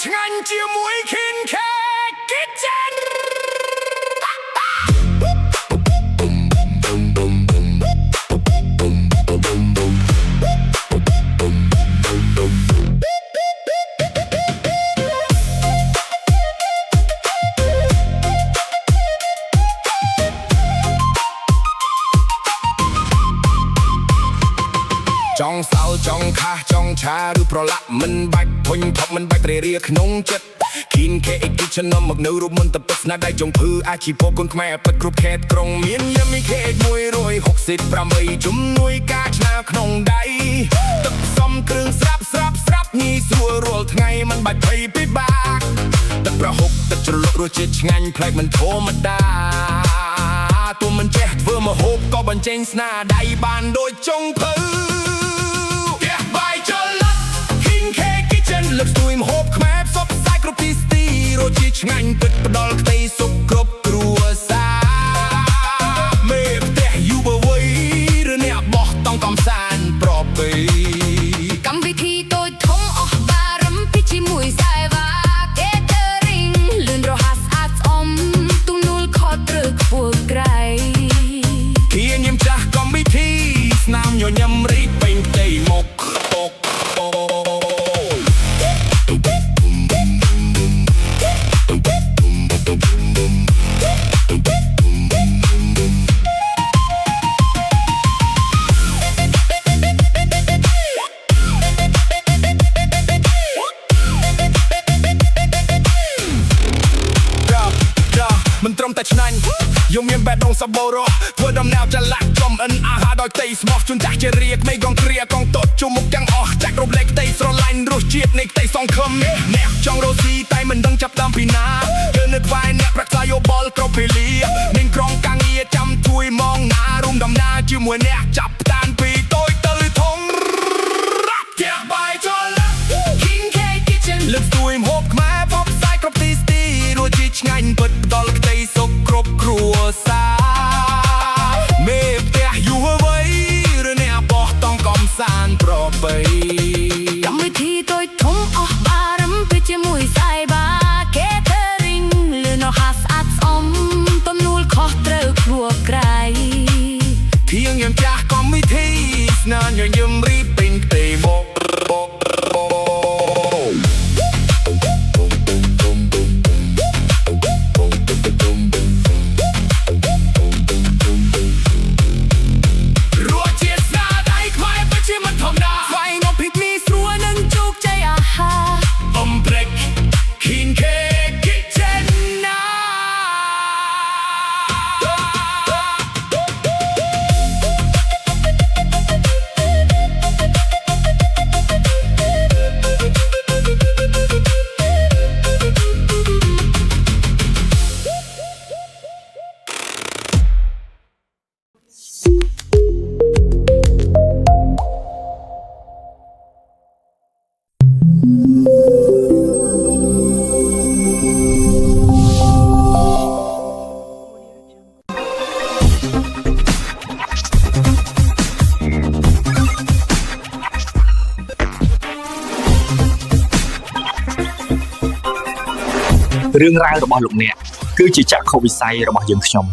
ឆ្ងាញ់ជាមួយ Kin K Kitchen ចង់សើចង់ខាសចង់ឆាឬប្រឡាក់មិនបាច់ធុញធប់មិនបាច់ត្រេរាក្នុងចិត្ត Kin K Kitchen នាំមកនៅរូបមន្តពិតស្នាដៃចុងភឺអាជីពគុនខ្មែរពិតគ្រប់ខេត្តក្រុងមានយមីខេត168ជំនួយការឆ្នាក្នុងដៃទឹកផ្សំគ្រឿងស្រាប់ញីស្រួលរាល់ថ្ងៃមិនបាច់ភ័យពិបាកទឹកប្រហុកទឹកជ្រលក់រសជាតិឆ្ងាញ់ប្លែកមិនធម្មតាទោះមិនចេះធ្វើម្ហូបក៏បញ្ចេញស្នាដៃបានដូចចុងភៅលើកស្ទួយម្ហូបខ្មែរផ្សព្វផ្សាយគ្រប់ទីស្ទីរសជាតិឆ្ងាញ់ពិតផ្ដល់ក្តីសុខគ្រប់គ្រួសារមេផ្ទះយុវវ័យឬអ្នកបោះតង់កំសាន្តប្រពៃកម្មវិធីតូចធំអស់បារម្ភពីជាមួយសាយវ៉ា Catering លឿនរហ័សស្អាតស្អំទំនួលខុសត្រូវខ្ពស់ក្រៃជាញឹមចាស់កម្មវិធីស្នាមញញឹមរីកពេញផ្ទៃមុខមិនត្រឹមតែឆ្នាញ់យកមានបេះដូងសបោរស់ធ្វើដំណើរចល័កចំអិនអាហារដោយក្តីស្មោះជូនចាស់ជារៀកមេកងគ្រាកងតតជុំមុខទាំងអស់ចាក់រំលែកក្តីស្រឡាញ់រសជាតិនៃក្តីសង្ឃឹមអ្នកចង់រស់ស៊ីតែមិនដឹងចាប់ដើមពីណាគឺនៅក្បែរអ្នកប្រឹក្សាយោបល់គ្រប់ពេលលាមានក្រុមការងារចាំជួយមងណារួមដំណើរជាមួយអ្នកចាប់តានពីតូចទៅធំផ្ទះបាយចល័ក Kin K Kitchen លើកស្ទួយម្ហូបខ្មែរផ្សព្វផ្សាយគ្រប់ទីស្ទីរសជាតិឆ្ងាញ់ពិតផ្ដល់ក្តីសុខគ្រប់គ្រួសារមេផ្ទះយុវវ័យឬអ្នកបោះតង់កំសាន្តប្រពៃកម្មវិធីតូចធំអស់បារម្ភពីជាមួយសាយបា Catering លឿនរហ័សស្អាតស្អំទំនួលខុសត្រូវខ្ពស់ក្រៃធៀងយ៉ាងចាស់កម្មវិធីស្នាញញឹមរីកពេញផ្ទៃមុខរឿងរ៉ាវរបស់លោកអ្នកគឺជាចក្ខុវិស័យរបស់យើងខ្ញុំ